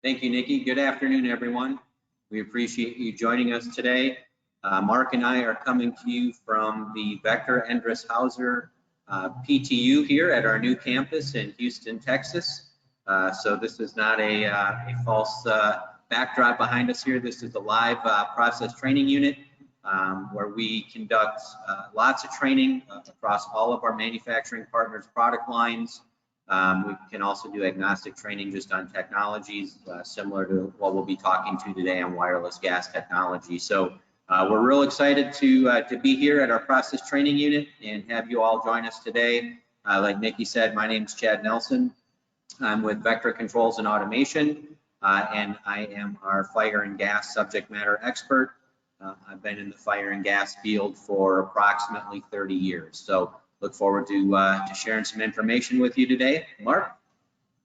Thank you, Nikki. Good afternoon, everyone. We appreciate you joining us today. Mark and I are coming to you from the Vector Endres Hauser PTU here at our new campus in Houston, Texas. So this is not a false backdrop behind us here. This is a live process training unit where we conduct lots of training across all of our manufacturing partners' product lines. We can also do agnostic training just on technologies, similar to what we'll be talking to today on wireless gas technology. So we're real excited to be here at our process training unit and have you all join us today. Like Nikki said, my name is Chad Nelson. I'm with Vector Controls and Automation, and I am our fire and gas subject matter expert. I've been in the fire and gas field for approximately 30 years. So look forward to sharing some information with you today. Mark?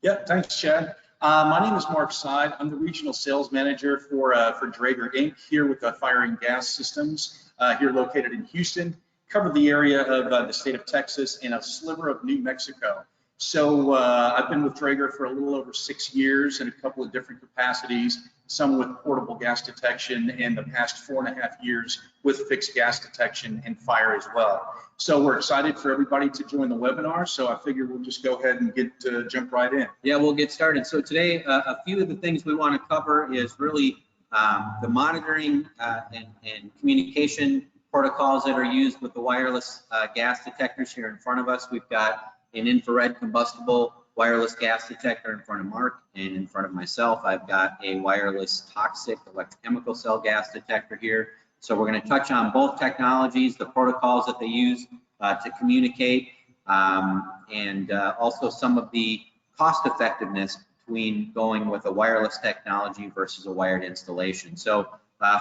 Yeah, thanks, Chad. My name is Mark Seid. I'm the regional sales manager for Draeger Inc. here with the Fire and Gas Systems here located in Houston. Cover the area of the state of Texas and a sliver of New Mexico. So I've been with Draeger for a little over 6 years in a couple of different capacities, some with portable gas detection and the past 4.5 years with fixed gas detection and fire as well. So we're excited for everybody to join the webinar. So I figure we'll just go ahead and jump right in. Yeah, we'll get started. So today, a few of the things we want to cover is really the monitoring and communication protocols that are used with the wireless gas detectors here in front of us. We've got an infrared combustible wireless gas detector in front of Mark, and in front of myself, I've got a wireless toxic electrochemical cell gas detector here. So we're going to touch on both technologies, the protocols that they use to communicate, and also some of the cost effectiveness between going with a wireless technology versus a wired installation. So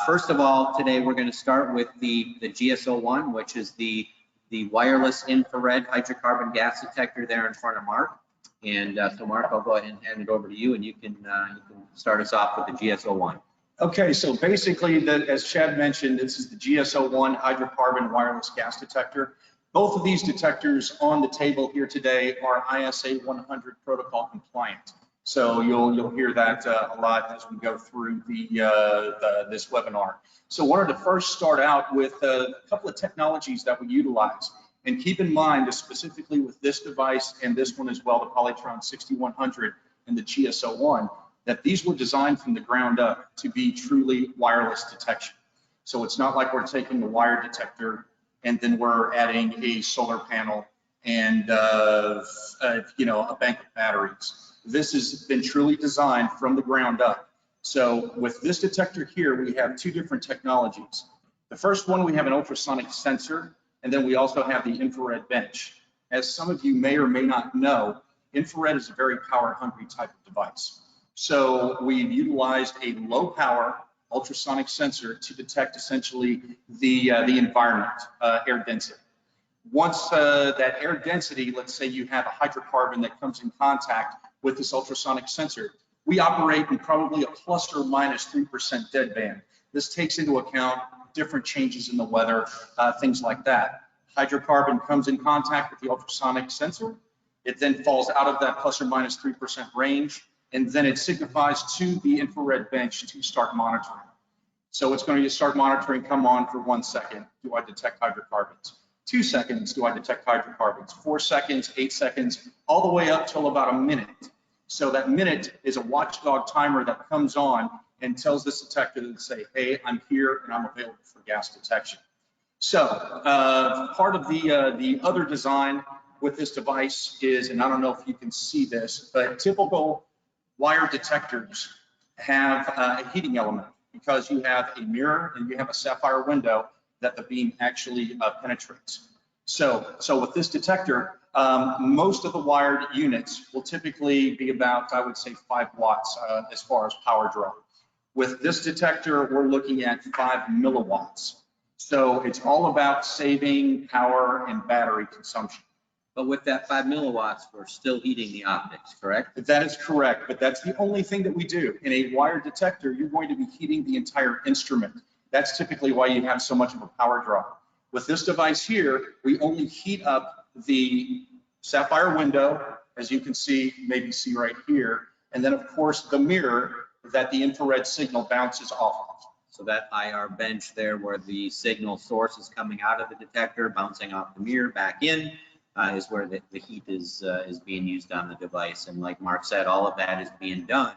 first of all, today we're going to start with the GSO1, which is the wireless infrared hydrocarbon gas detector there in front of Mark. And so Mark, I'll go ahead and hand it over to you, and you can start us off with the GSO1. Okay, so basically, as Chad mentioned, this is the GSO1 hydrocarbon wireless gas detector. Both of these detectors on the table here today are ISA 100 protocol compliant. So you'll hear that a lot as we go through this webinar. So I wanted to first start out with a couple of technologies that we utilize. And keep in mind, specifically with this device and this one as well, the Polytron 6100 and the GSO1, that these were designed from the ground up to be truly wireless detection. So it's not like we're taking a wire detector and then we're adding a solar panel and a bank of batteries. This has been truly designed from the ground up. So with this detector here, we have two different technologies. The first one, we have an ultrasonic sensor, and then we also have the infrared bench. As some of you may or may not know, infrared is a very power-hungry type of device. So we've utilized a low-power ultrasonic sensor to detect essentially the environment, air density. Once that air density, let's say you have a hydrocarbon that comes in contact with this ultrasonic sensor, we operate in probably a plus or minus 3% deadband. This takes into account different changes in the weather, things like that. Hydrocarbon comes in contact with the ultrasonic sensor. It then falls out of that plus or minus 3% range, and then it signifies to the infrared bench to start monitoring. So it's going to start monitoring, come on for 1 second, do I detect hydrocarbons? 2 seconds, do I detect hydrocarbons? 4 seconds, 8 seconds, all the way up till about a minute. So that minute is a watchdog timer that comes on and tells this detector to say, hey, I'm here and I'm available for gas detection. So part of the other design with this device is, and I don't know if you can see this, but typical wire detectors have a heating element because you have a mirror and you have a sapphire window that the beam actually penetrates. So with this detector, most of the wired units will typically be about, I would say, 5 watts as far as power draw. With this detector, we're looking at 5 milliwatts. So it's all about saving power and battery consumption. But with that 5 milliwatts, we're still heating the optics, correct? That is correct, but that's the only thing that we do. In a wire detector, you're going to be heating the entire instrument. That's typically why you have so much of a power draw. With this device here, we only heat up the sapphire window, as you can see, maybe see right here, and then of course the mirror that the infrared signal bounces off of. So that IR bench there where the signal source is coming out of the detector, bouncing off the mirror back in, is where the heat is being used on the device. And like Mark said, all of that is being done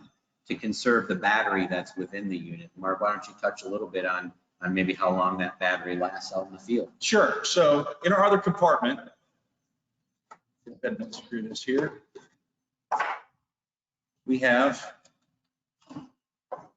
to conserve the battery that's within the unit. Mark, why don't you touch a little bit on maybe how long that battery lasts out in the field? Sure. So in our other compartment, go ahead and unscrew this here. We have,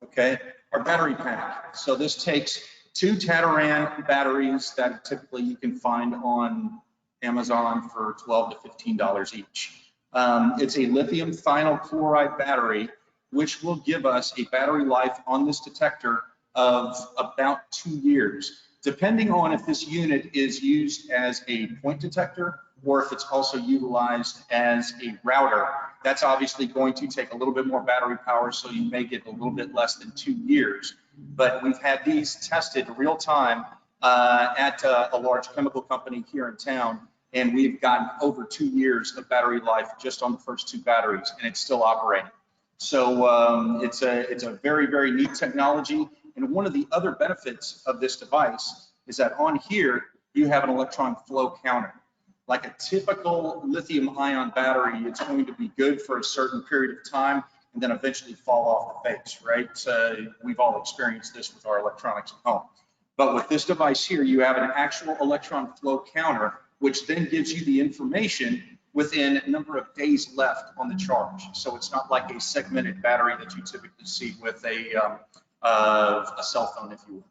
okay, our battery pack. So this takes 2 Tataran batteries that typically you can find on Amazon for $12 to $15 each. It's a lithium thionyl chloride battery, which will give us a battery life on this detector of about 2 years, depending on if this unit is used as a point detector or if it's also utilized as a router. That's obviously going to take a little bit more battery power, so you may get a little bit less than 2 years. But we've had these tested real time at a large chemical company here in town, and we've gotten over 2 years of battery life just on the first 2 batteries, and it's still operating. So it's a very, very neat technology. And one of the other benefits of this device is that on here, you have an electron flow counter. Like a typical lithium ion battery, it's going to be good for a certain period of time and then eventually fall off the face, right? We've all experienced this with our electronics at home. But with this device here, you have an actual electron flow counter, which then gives you the information within a number of days left on the charge. So it's not like a segmented battery that you typically see with a cell phone, if you will.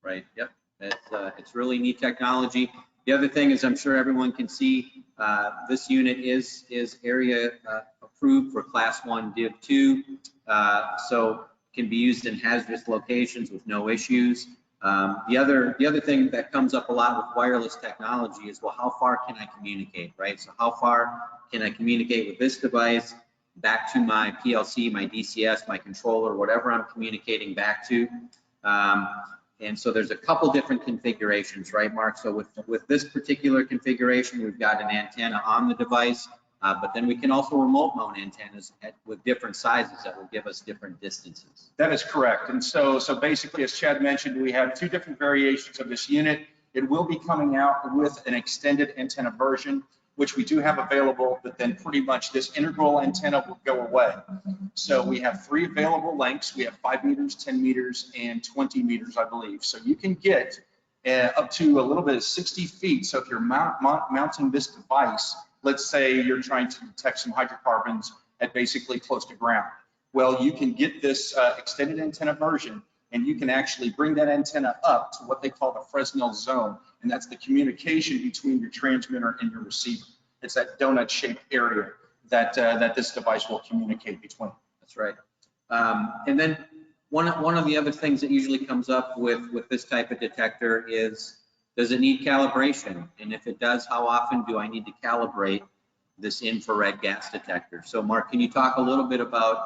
Right, yep, it's really neat technology. The other thing is, I'm sure everyone can see, this unit is area approved for Class 1 Div 2, so can be used in hazardous locations with no issues. The other thing that comes up a lot with wireless technology is, well, how far can I communicate, right? So how far can I communicate with this device back to my PLC, my DCS, my controller, whatever I'm communicating back to? And so there's a couple different configurations, right, Mark? So with this particular configuration, we've got an antenna on the device, but then we can also remote mount antennas with different sizes that will give us different distances. That is correct. And so basically, as Chad mentioned, we have 2 different variations of this unit. It will be coming out with an extended antenna version, which we do have available, but then pretty much this integral antenna will go away. So we have 3 available lengths. We have 5 meters, 10 meters, and 20 meters, I believe. So you can get up to a little bit of 60 feet. So if you're mounting this device, let's say you're trying to detect some hydrocarbons at basically close to ground. Well, you can get this extended antenna version, and you can actually bring that antenna up to what they call the Fresnel zone, and that's the communication between your transmitter and your receiver. It's that donut-shaped area that this device will communicate between. That's right. And then one of the other things that usually comes up with this type of detector is, does it need calibration? And if it does, how often do I need to calibrate this infrared gas detector? So Mark, can you talk a little bit about,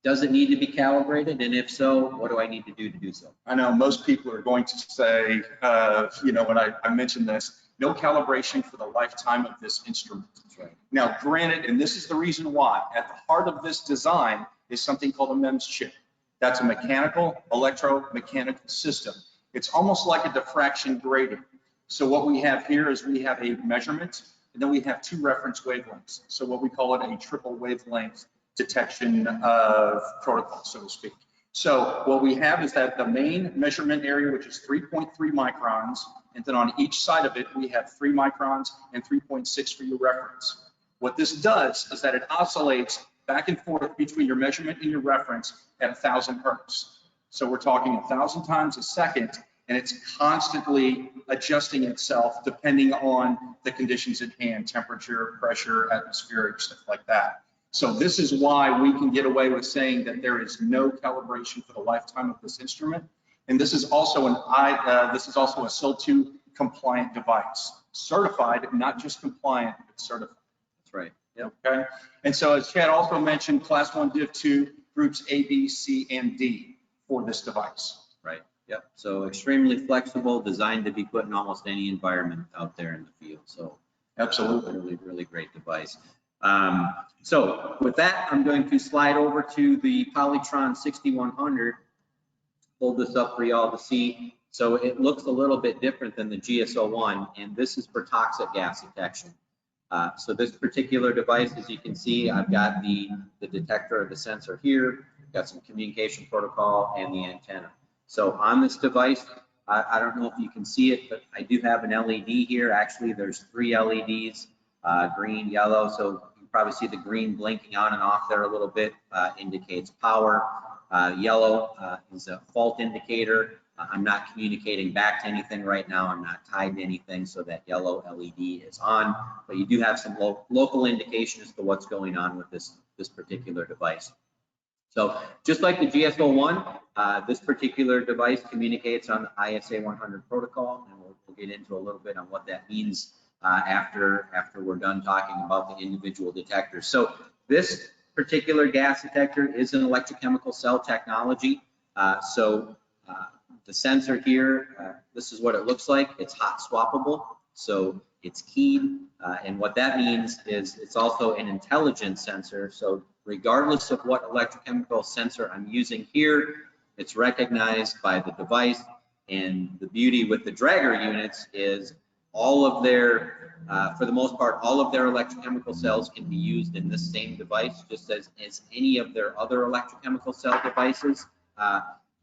does it need to be calibrated? And if so, what do I need to do so? I know most people are going to say, when I mentioned this, no calibration for the lifetime of this instrument. That's right. Now, granted, and this is the reason why, at the heart of this design is something called a MEMS chip. That's a mechanical, electromechanical system. It's almost like a diffraction grating. So what we have here is we have a measurement, and then we have 2 reference wavelengths. So what we call it a triple wavelength detection of protocol, so to speak. So what we have is that the main measurement area, which is 3.3 microns, and then on each side of it, we have 3 microns and 3.6 for your reference. What this does is that it oscillates back and forth between your measurement and your reference at 1,000 hertz. So we're talking 1,000 times a second, and it's constantly adjusting itself depending on the conditions at hand, temperature, pressure, atmospheric, stuff like that. So this is why we can get away with saying that there is no calibration for the lifetime of this instrument. And this is also a SIL 2 compliant device, certified, not just compliant, but certified. That's right. Yep. Okay. And so as Chad also mentioned, Class 1 Div 2 groups A, B, C, and D for this device. Right. Yep. So extremely flexible, designed to be put in almost any environment out there in the field. So absolutely, really, really great device. So with that, I'm going to slide over to the Polytron 6100. Hold this up for y'all to see. So it looks a little bit different than the GSO1, and this is for toxic gas detection. So this particular device, as you can see, I've got the detector of the sensor here, got some communication protocol and the antenna. So on this device, I don't know if you can see it, but I do have an LED here. Actually, there's 3 LEDs, green, yellow. So you can probably see the green blinking on and off there a little bit, indicates power. Yellow is a fault indicator. I'm not communicating back to anything right now. I'm not tied to anything, so that yellow LED is on. But you do have some local indication as to what's going on with this particular device. So just like the GSO1, this particular device communicates on the ISA 100 protocol, and we'll get into a little bit on what that means after we're done talking about the individual detectors. So this particular gas detector is an electrochemical cell technology. The sensor here, this is what it looks like. It's hot swappable, so it's keyed, and what that means is it's also an intelligent sensor. So regardless of what electrochemical sensor I'm using here, it's recognized by the device. And the beauty with the Draeger units is all of their, for the most part, all of their electrochemical cells can be used in this same device, just as any of their other electrochemical cell devices.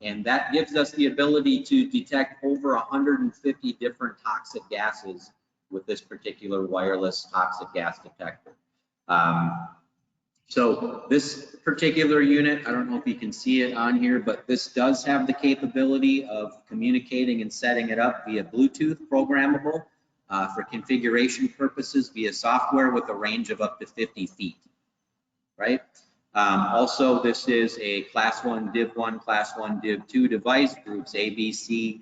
And that gives us the ability to detect over 150 different toxic gases with this particular wireless toxic gas detector. So this particular unit, I don't know if you can see it on here, but this does have the capability of communicating and setting it up via Bluetooth programmable for configuration purposes via software with a range of up to 50 feet, right? Also, this is a class 1 div 1, class 1 div 2 device, groups ABC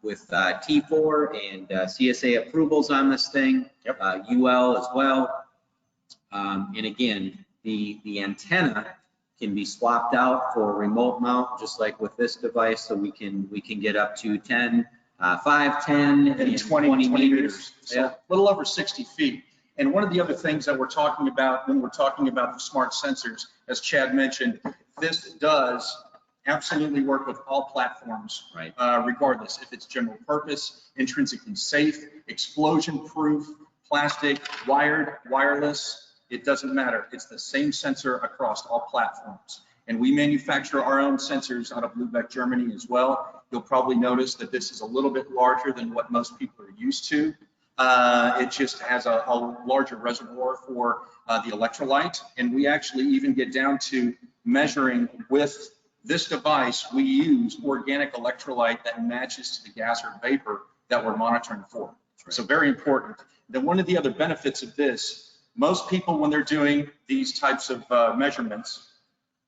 with T4 and CSA approvals on this thing, yep. UL as well. And again, the antenna can be swapped out for remote mount, just like with this device. So we can get up to 10, 5, 10, and 20 meters. So yeah. A little over 60 feet. And one of the other things that we're talking about when we're talking about the smart sensors, as Chad mentioned, this does absolutely work with all platforms, right? Regardless if it's general purpose, intrinsically safe, explosion proof, plastic, wired, wireless, it doesn't matter. It's the same sensor across all platforms. And we manufacture our own sensors out of Lübeck, Germany as well. You'll probably notice that this is a little bit larger than what most people are used to. It just has a larger reservoir for the electrolyte. And we actually even get down to measuring with this device. We use organic electrolyte that matches to the gas or vapor that we're monitoring for. Right. So very important. Then one of the other benefits of this, most people when they're doing these types of measurements,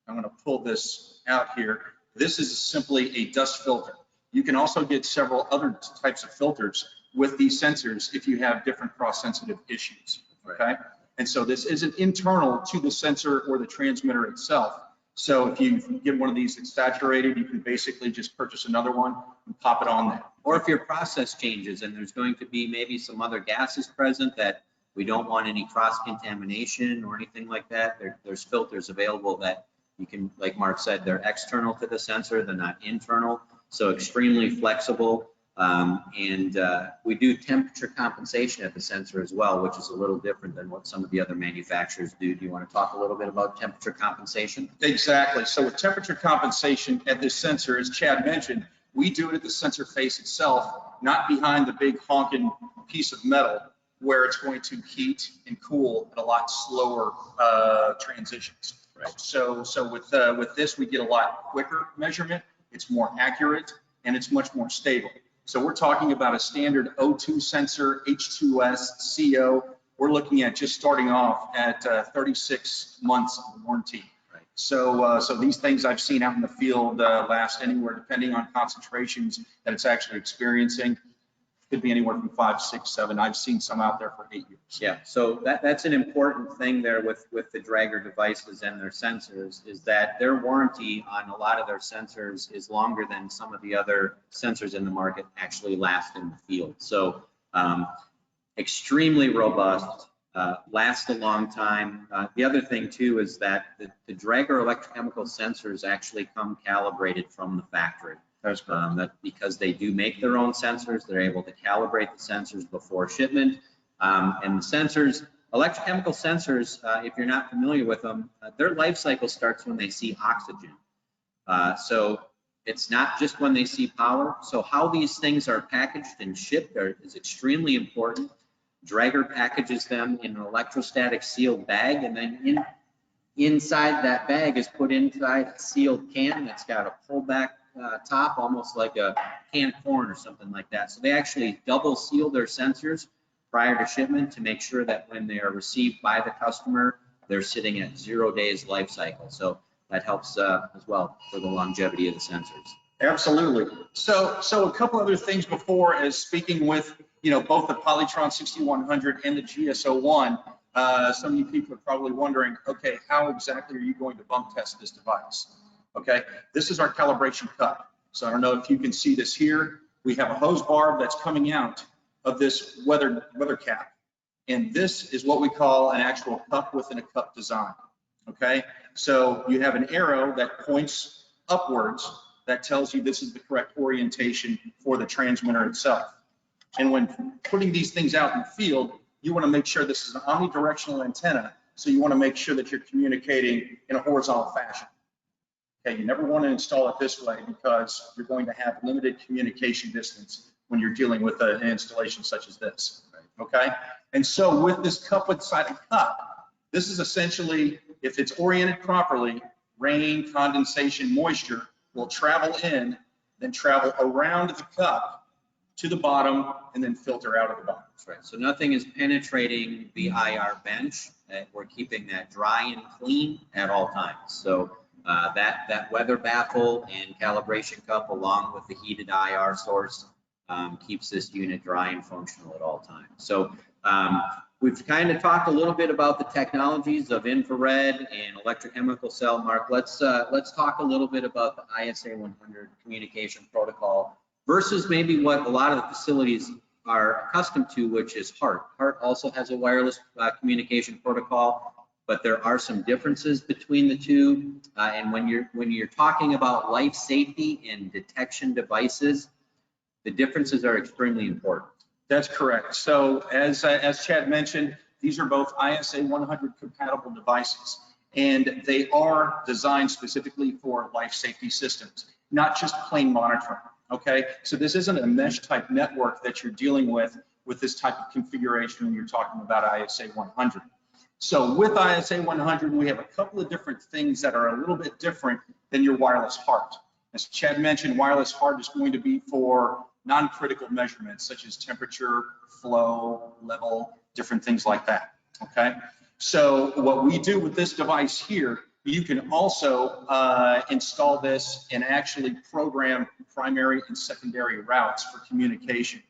I'm going to pull this out here. This is simply a dust filter. You can also get several other types of filters with these sensors if you have different cross-sensitive issues, okay? And so this isn't internal to the sensor or the transmitter itself. So if you get one of these that's saturated, you can basically just purchase another one and pop it on there. Or if your process changes and there's going to be maybe some other gases present that we don't want any cross-contamination or anything like that, there's filters available that you can, like Mark said, they're external to the sensor, they're not internal, so extremely flexible. We do temperature compensation at the sensor as well, which is a little different than what some of the other manufacturers do. Do you want to talk a little bit about temperature compensation? Exactly. So with temperature compensation at this sensor, as Chad mentioned, we do it at the sensor face itself, not behind the big honking piece of metal where it's going to heat and cool at a lot slower transitions. Right. So with this, we get a lot quicker measurement. It's more accurate and it's much more stable. So we're talking about a standard O2 sensor, H2S, CO. We're looking at just starting off at 36 months of warranty. Right. So these things I've seen out in the field last anywhere, depending on concentrations that it's actually experiencing, could be anywhere from 5, 6, 7. I've seen some out there for 8 years. Yeah, so that's an important thing there with the Draeger devices and their sensors, is that their warranty on a lot of their sensors is longer than some of the other sensors in the market actually last in the field. So extremely robust, last a long time. The other thing too is that the Draeger electrochemical sensors actually come calibrated from the factory. That's correct. That because they do make their own sensors, they're able to calibrate the sensors before shipment. And the sensors, electrochemical sensors, if you're not familiar with them, their life cycle starts when they see oxygen. So it's not just when they see power. So how these things are packaged and shipped is extremely important. Draeger packages them in an electrostatic sealed bag, and then inside that bag is put inside a sealed can that's got a pullback top, almost like a canned corn or something like that. So they actually double seal their sensors prior to shipment to make sure that when they are received by the customer, they're sitting at 0 days life cycle. So that helps as well for the longevity of the sensors. Absolutely. So a couple other things before, as speaking with, both the Polytron 6100 and the GS01, some of you people are probably wondering, okay, how exactly are you going to bump test this device? Okay, this is our calibration cup. So I don't know if you can see this here. We have a hose barb that's coming out of this weather cap. And this is what we call an actual cup within a cup design. Okay, so you have an arrow that points upwards that tells you this is the correct orientation for the transmitter itself. And when putting these things out in the field, you want to make sure this is an omnidirectional antenna. So you want to make sure that you're communicating in a horizontal fashion. Okay, you never want to install it this way because you're going to have limited communication distance when you're dealing with an installation such as this. Okay, and so with this cup inside a cup, this is essentially, if it's oriented properly, rain, condensation, moisture will travel in, then travel around the cup to the bottom, and then filter out of the bottom. That's right. So nothing is penetrating the IR bench. We're keeping that dry and clean at all times. So that weather baffle and calibration cup, along with the heated IR source, keeps this unit dry and functional at all times. So we've kind of talked a little bit about the technologies of infrared and electrochemical cell. Mark, let's talk a little bit about the ISA 100 communication protocol versus maybe what a lot of the facilities are accustomed to, which is HART. HART also has a wireless communication protocol, but there are some differences between the two. And when you're talking about life safety and detection devices, the differences are extremely important. That's correct. So as Chad mentioned, these are both ISA 100 compatible devices, and they are designed specifically for life safety systems, not just plain monitoring. Okay, so this isn't a mesh type network that you're dealing with this type of configuration when you're talking about ISA 100. So with ISA 100, we have a couple of different things that are a little bit different than your wireless HART. As Chad mentioned, wireless HART is going to be for non-critical measurements such as temperature, flow, level, different things like that. Okay, so what we do with this device here, you can also install this and actually program primary and secondary routes for communication.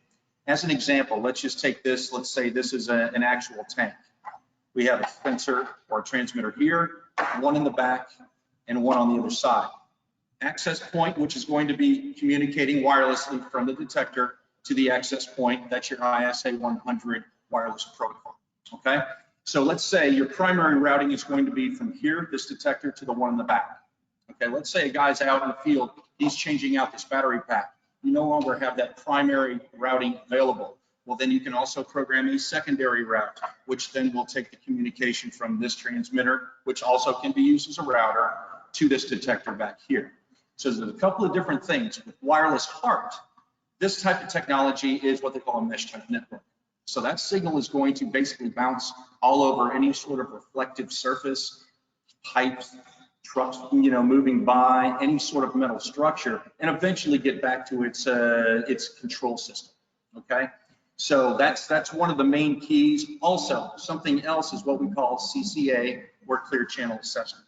As an example, let's just take this. Let's say this is an actual tank. We have a sensor or a transmitter here, one in the back, and one on the other side. Access point, which is going to be communicating wirelessly from the detector to the access point. That's your ISA 100 wireless protocol. Okay, so let's say your primary routing is going to be from here, this detector, to the one in the back. Okay, let's say a guy's out in the field, he's changing out this battery pack. You no longer have that primary routing available. Well, then you can also program a secondary route, which then will take the communication from this transmitter, which also can be used as a router, to this detector back here. So there's a couple of different things. With wireless HART, this type of technology is what they call a mesh type network. So that signal is going to basically bounce all over any sort of reflective surface, pipes, trucks, moving by, any sort of metal structure, and eventually get back to its control system. Okay, so that's one of the main keys. Also, something else is what we call CCA, or clear channel assessment.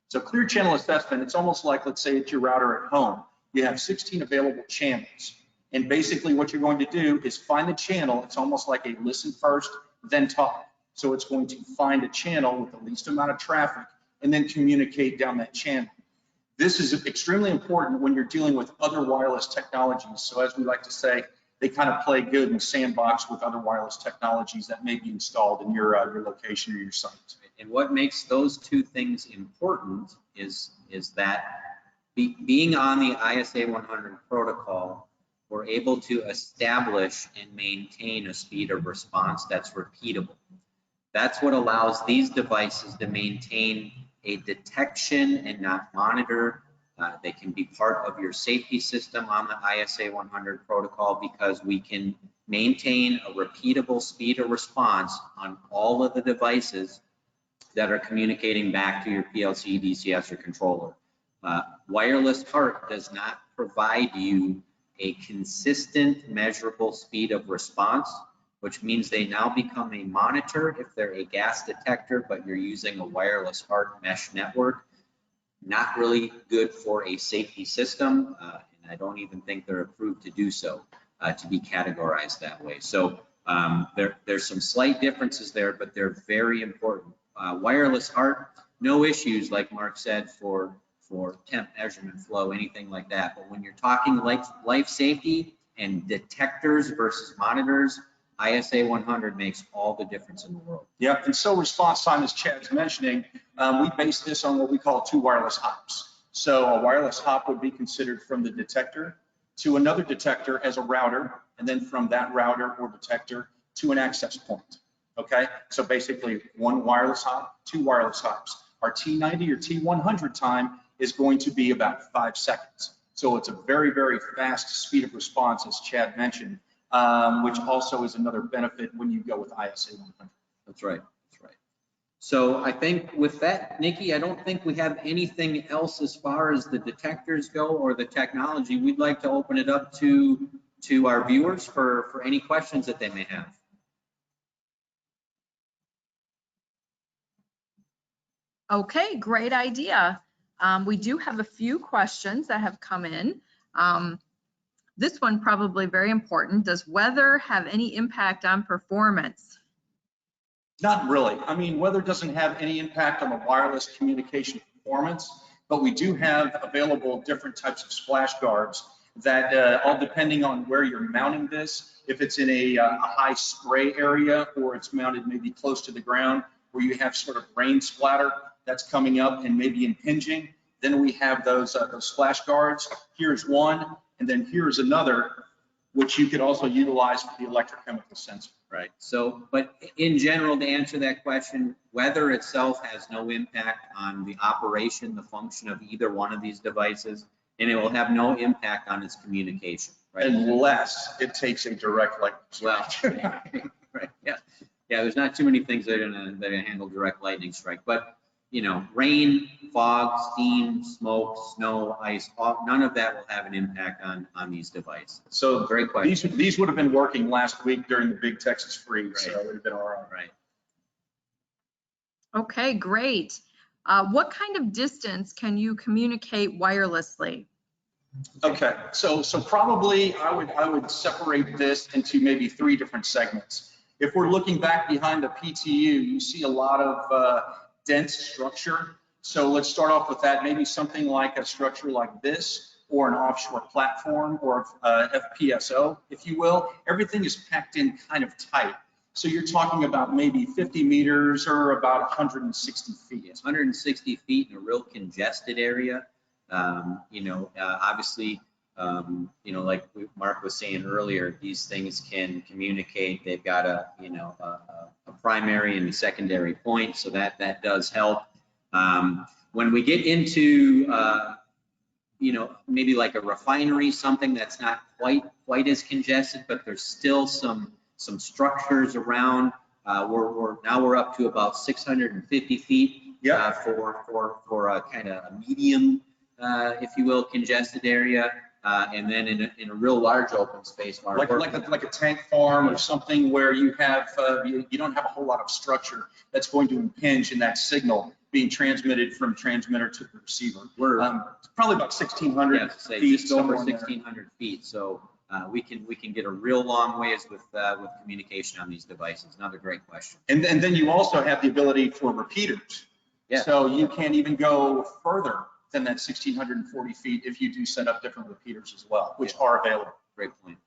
So clear channel assessment, it's almost like, let's say it's your router at home. You have 16 available channels. And basically what you're going to do is find the channel. It's almost like a listen first, then talk. So it's going to find a channel with the least amount of traffic and then communicate down that channel. This is extremely important when you're dealing with other wireless technologies. So as we like to say, they kind of play good in sandbox with other wireless technologies that may be installed in your location or your site. And what makes those two things important is that being on the ISA 100 protocol, we're able to establish and maintain a speed of response that's repeatable. That's what allows these devices to maintain a detection and not monitor. They can be part of your safety system on the ISA 100 protocol because we can maintain a repeatable speed of response on all of the devices that are communicating back to your PLC, DCS, or controller. Wireless HART does not provide you a consistent measurable speed of response, which means they now become a monitor if they're a gas detector, but you're using a wireless HART mesh network. Not really good for a safety system, and I don't even think they're approved to do so, to be categorized that way. So there's some slight differences there, but they're very important. Wireless HART, no issues, like Mark said, for temp measurement, flow, anything like that. But when you're talking life safety and detectors versus monitors, ISA 100 makes all the difference in the world. Yeah, and so response time, as Chad's mentioning, we base this on what we call two wireless hops. So a wireless hop would be considered from the detector to another detector as a router, and then from that router or detector to an access point. Okay, so basically one wireless hop, two wireless hops. Our T90 or T100 time is going to be about 5 seconds. So it's a very, very fast speed of response, as Chad mentioned, which also is another benefit when you go with ISA 100. That's right. That's right. So I think with that, Nikki, I don't think we have anything else as far as the detectors go or the technology. We'd like to open it up to our viewers for any questions that they may have. Okay, great idea. We do have a few questions that have come in. This one probably very important. Does weather have any impact on performance? Not really. I mean, weather doesn't have any impact on the wireless communication performance, but we do have available different types of splash guards that all depending on where you're mounting this, if it's in a high spray area or it's mounted maybe close to the ground where you have sort of rain splatter that's coming up and maybe impinging, then we have those splash guards. Here's one, and then here's another, which you could also utilize for the electrochemical sensor. Right. So, but in general, to answer that question, weather itself has no impact on the operation, the function of either one of these devices, and it will have no impact on its communication. Right. Unless it takes a direct lightning strike. Well, right. Yeah. Yeah. There's not too many things that are gonna handle direct lightning strike, but you know, rain, fog, steam, smoke, snow, ice, none of that will have an impact on these devices. So great question. These would have been working last week during the big Texas freeze, Right. so it would have been all right. Right. Okay, great. What kind of distance can you communicate wirelessly? Okay, so probably I would separate this into maybe 3 different segments. If we're looking back behind the PTU, you see a lot of dense structure. So let's start off with that. Maybe something like a structure like this, or an offshore platform, or FPSO, if you will. Everything is packed in kind of tight. So you're talking about maybe 50 meters or about 160 feet. 160 feet in a real congested area. You know, obviously, you know, like Mark was saying earlier, these things can communicate. They've got a, you know, a primary and a secondary point, so that does help. When we get into, you know, maybe like a refinery, something that's not quite as congested, but there's still some structures around. We're up to about 650 feet. Yeah. For a kind of a medium, if you will, congested area. And then in a real large open space, like a tank farm or something where you have you don't have a whole lot of structure that's going to impinge in that signal being transmitted from transmitter to the receiver. We're probably about 1,600 feet, just over 1,600 feet. So we can get a real long ways with communication on these devices. Another great question. And then you also have the ability for repeaters. Yeah. So you can even go further than that 1,640 feet if you do set up different repeaters as well, which are available. Great point.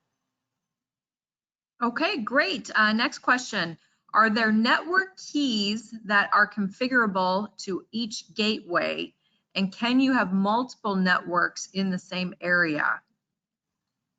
Okay, great. Next question. Are there network keys that are configurable to each gateway? And can you have multiple networks in the same area?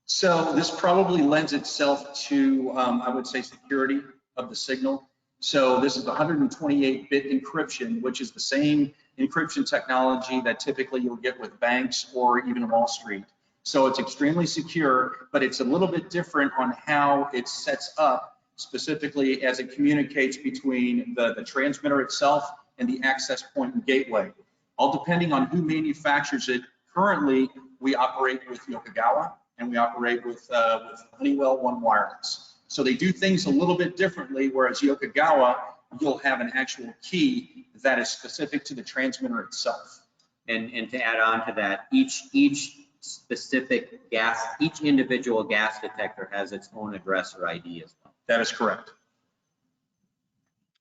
So this probably lends itself to, I would say, security of the signal. So this is 128-bit encryption, which is the same encryption technology that typically you'll get with banks or even Wall Street. So it's extremely secure, but it's a little bit different on how it sets up specifically as it communicates between the transmitter itself and the access point and gateway. All depending on who manufactures it. Currently, we operate with Yokogawa and we operate with Honeywell One Wireless. So they do things a little bit differently, whereas Yokogawa, you'll have an actual key that is specific to the transmitter itself. And to add on to that, each specific gas, each individual gas detector has its own address or ID as well. That is correct.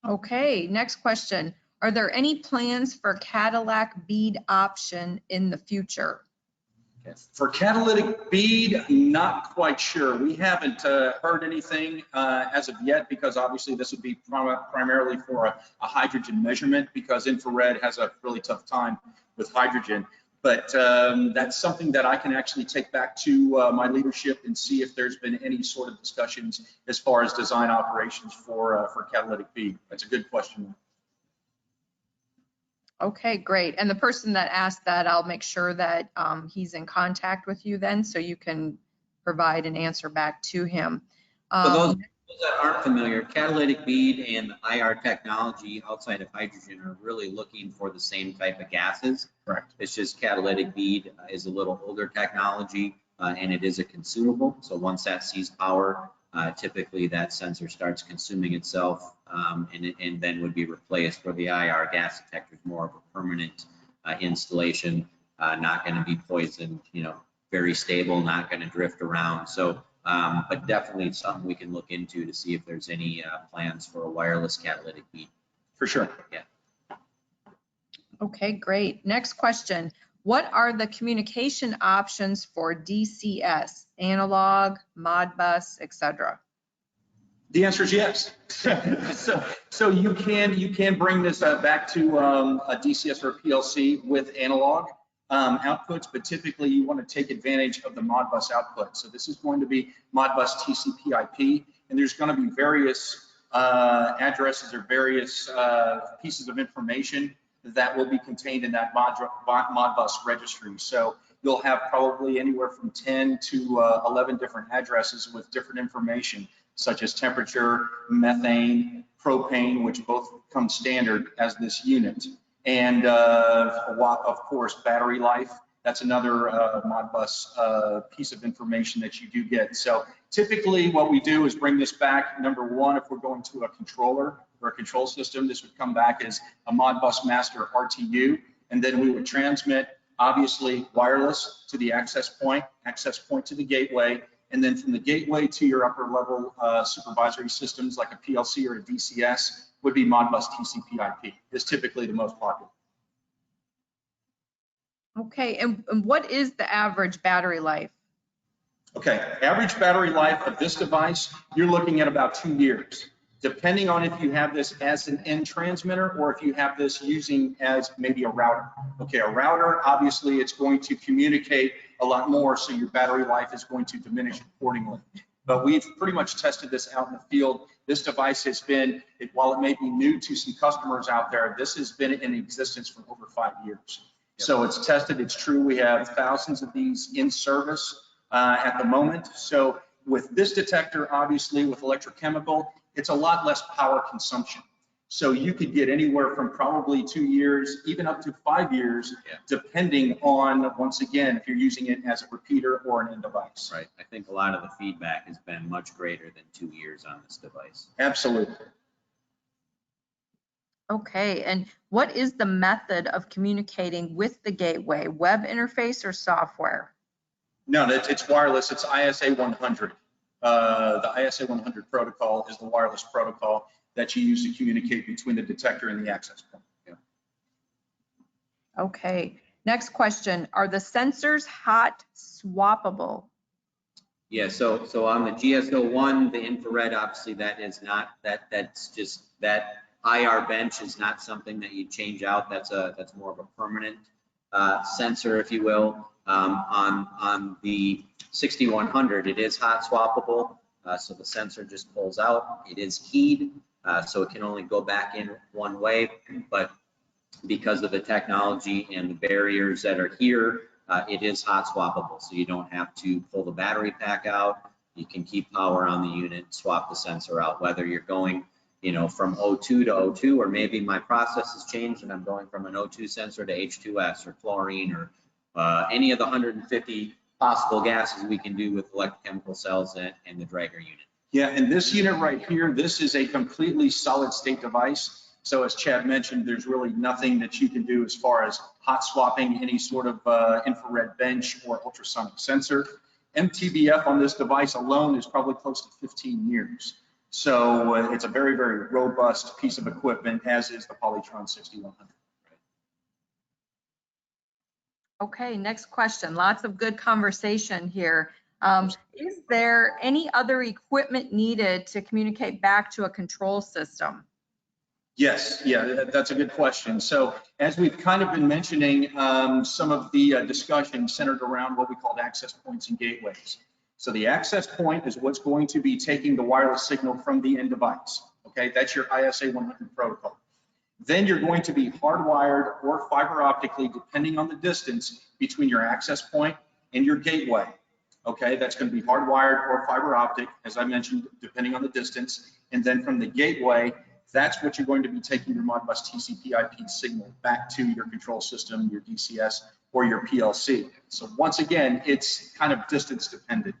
Okay, next question. Are there any plans for Cadillac bead option in the future? For catalytic bead, not quite sure. We haven't heard anything as of yet, because obviously this would be primarily for a hydrogen measurement, because infrared has a really tough time with hydrogen. But that's something that I can actually take back to my leadership and see if there's been any sort of discussions as far as design operations for catalytic bead. That's a good question. Okay, great. And the person that asked that, I'll make sure that he's in contact with you then, so you can provide an answer back to him. For those that aren't familiar, catalytic bead and the IR technology outside of hydrogen are really looking for the same type of gases. Correct. It's just catalytic bead is a little older technology and it is a consumable. So once that sees power, typically that sensor starts consuming itself and then would be replaced, where the IR gas detector is more of a permanent installation, not going to be poisoned, very stable, not going to drift around. So, but definitely something we can look into to see if there's any plans for a wireless catalytic bead. For sure. Yeah. Okay, great. Next question. What are the communication options for DCS, analog, Modbus, etc.? The answer is yes. so you can bring this back to a DCS or a PLC with analog outputs, but typically you want to take advantage of the Modbus output. So this is going to be Modbus TCP/IP, and there's going to be various addresses or various pieces of information that will be contained in that Modbus registry. So you'll have probably anywhere from 10 to 11 different addresses with different information, such as temperature, methane, propane, which both come standard as this unit. And of course, battery life. That's another Modbus piece of information that you do get. So typically what we do is bring this back. Number one, if we're going to a controller or a control system, this would come back as a Modbus master RTU. And then we would transmit, obviously, wireless to the access point to the gateway. And then from the gateway to your upper level supervisory systems like a PLC or a DCS would be Modbus TCP/IP. Is typically the most popular. Okay, and what is the average battery life? Okay, average battery life of this device, you're looking at about 2 years, depending on if you have this as an end transmitter or if you have this using as maybe a router. Okay, a router, obviously it's going to communicate a lot more, so your battery life is going to diminish accordingly. But we've pretty much tested this out in the field. This device has been, while it may be new to some customers out there, this has been in existence for over 5 years. So it's tested, it's true. We have thousands of these in service at the moment. So with this detector, obviously with electrochemical, it's a lot less power consumption. So you could get anywhere from probably 2 years, even up to 5 years, depending on, once again, if you're using it as a repeater or an end device. Right. I think a lot of the feedback has been much greater than 2 years on this device. Absolutely. Okay, and what is the method of communicating with the gateway, web interface or software? No, it's wireless. It's ISA 100. The ISA 100 protocol is the wireless protocol that you use to communicate between the detector and the access point. Yeah. Okay, next question. Are the sensors hot swappable? Yeah, so on the GSO1, the infrared, obviously that is not, that's just, that IR bench is not something that you change out. That's more of a permanent sensor, if you will. On the 6100, it is hot swappable, so the sensor just pulls out. It is keyed, so it can only go back in one way, but because of the technology and the barriers that are here, it is hot swappable, so you don't have to pull the battery pack out. You can keep power on the unit, swap the sensor out, whether you're going, you know, from O2 to O2, or maybe my process has changed and I'm going from an O2 sensor to H2S or chlorine or any of the 150 possible gases we can do with electrochemical cells and the Draeger unit. Yeah, and this unit right here, this is a completely solid state device. So as Chad mentioned, there's really nothing that you can do as far as hot swapping any sort of infrared bench or ultrasonic sensor. MTBF on this device alone is probably close to 15 years. So it's a very, very robust piece of equipment, as is the Polytron 6100. Okay, next question. Lots of good conversation here. Is there any other equipment needed to communicate back to a control system? Yes, yeah, that's a good question. So as we've kind of been mentioning, some of the discussion centered around what we call access points and gateways. So the access point is what's going to be taking the wireless signal from the end device. Okay, that's your ISA 100 protocol. Then you're going to be hardwired or fiber optically, depending on the distance between your access point and your gateway. Okay, that's going to be hardwired or fiber optic, as I mentioned, depending on the distance. And then from the gateway, that's what you're going to be taking your Modbus TCP/IP signal back to your control system, your DCS, or your PLC. So once again, it's kind of distance dependent.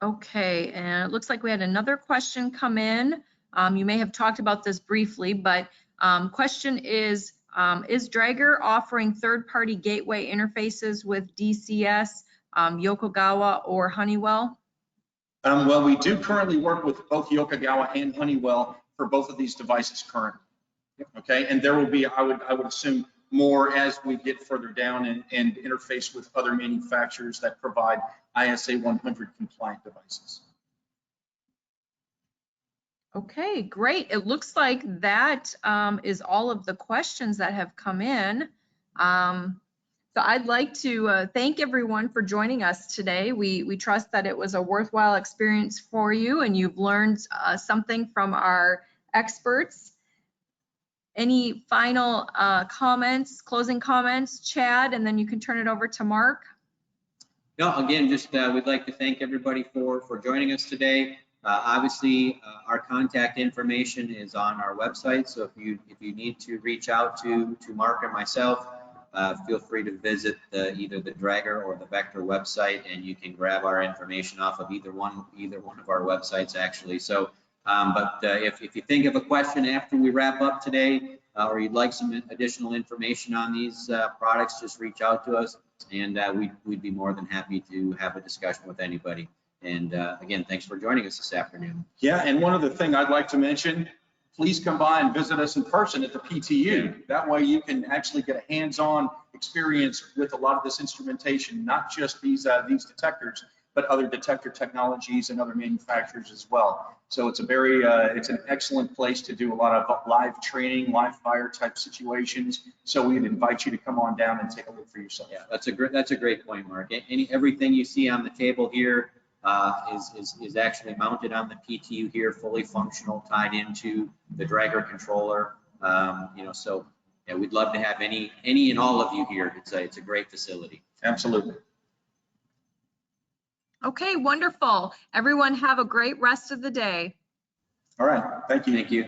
Okay, and it looks like we had another question come in. You may have talked about this briefly, but question is Draeger offering third-party gateway interfaces with DCS, Yokogawa, or Honeywell? Well, we do currently work with both Yokogawa and Honeywell for both of these devices currently. Okay, and there will be, I would assume, more as we get further down and interface with other manufacturers that provide ISA 100 compliant devices. Okay, great. It looks like that is all of the questions that have come in. So I'd like to thank everyone for joining us today. We trust that it was a worthwhile experience for you and you've learned something from our experts. Any final comments, closing comments, Chad, and then you can turn it over to Mark? No, again, just we'd like to thank everybody for joining us today. Obviously, our contact information is on our website, so if you need to reach out to Mark or myself, feel free to visit either the Draeger or the Vector website, and you can grab our information off of either one of our websites, actually. So, if you think of a question after we wrap up today, or you'd like some additional information on these products, just reach out to us, and we'd be more than happy to have a discussion with anybody. And again, thanks for joining us this afternoon. Yeah, and one other thing I'd like to mention, please come by and visit us in person at the PTU. That way you can actually get a hands-on experience with a lot of this instrumentation, not just these detectors, but other detector technologies and other manufacturers as well. So it's a very, it's an excellent place to do a lot of live training, live fire type situations. So we'd invite you to come on down and take a look for yourself. Yeah, that's a great point, Mark. Everything you see on the table here is actually mounted on the PTU here, fully functional, tied into the Draeger controller. You know, so yeah, we'd love to have any and all of you here. It's a great facility. Absolutely. Okay, wonderful. Everyone have a great rest of the day. All right, thank you. Thank you.